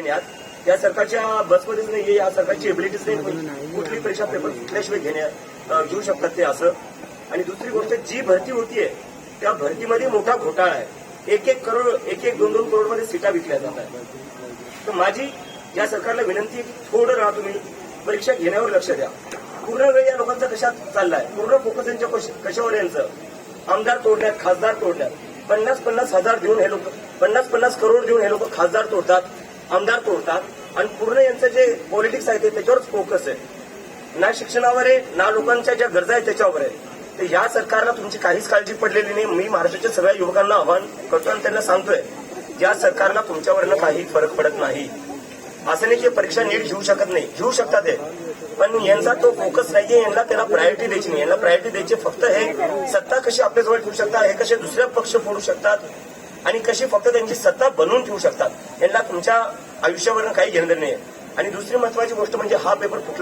घेण्यात या सरकारच्या बसमध्येच नाहीये, या सरकारची एबिलिटीज नाही कुठली परीक्षा पेपर फुटल्याशिवाय घेऊ शकतात ते असं. आणि दुसरी गोष्ट, जी भरती होतीये त्या भरतीमध्ये मोठा घोटाळा आहे. 1-1 करोड 1-1, 2-2 करोड मध्ये सीटा विकल्या जात आहेत. तर माझी या सरकारला विनंती, थोडं राहा तुम्ही, परीक्षा घेण्यावर लक्ष द्या. पूर्ण वेळ या लोकांचा कशात चाललाय, पूर्ण फोकस यांच्या कशावर यांचं, आमदार तोडण्यात, खासदार तोडण्यात. 50-50 हजार देऊन हे लोक, 50-50 करोड देऊन हे लोक खासदार तोडतात, आमदार तोडतात आणि पूर्ण यांचं जे पॉलिटिक्स आहे त्याच्यावरच फोकस आहे. ना शिक्षणावर आहे, ना लोकांच्या ज्या गरजा आहेत त्याच्यावर आहे. तर या सरकारला तुमची काहीच काळजी पडलेली नाही. मी महाराष्ट्राच्या सगळ्या युवकांना आवाहन करतो आणि त्यांना सांगतोय, या सरकारला तुमच्यावरनं काही फरक पडत नाही. असं नाही की परीक्षा नीट घेऊ शकत नाही, घेऊ शकतात ते, पण यांचा तो फोकस नाहीये. यांना त्याला प्रायोरिटी द्यायची नाही. यांना प्रायोरिटी द्यायची फक्त हे सत्ता कशी आपल्याजवळ ठेवू शकतात, हे कसे दुसऱ्या पक्ष फोडू शकतात आणि कशी फक्त त्यांची सत्ता बनवून ठेवू शकतात. यांना तुमच्या आयुष्यावरून काही घेणं नाही. आणि दुसरी महत्वाची गोष्ट म्हणजे हा पेपर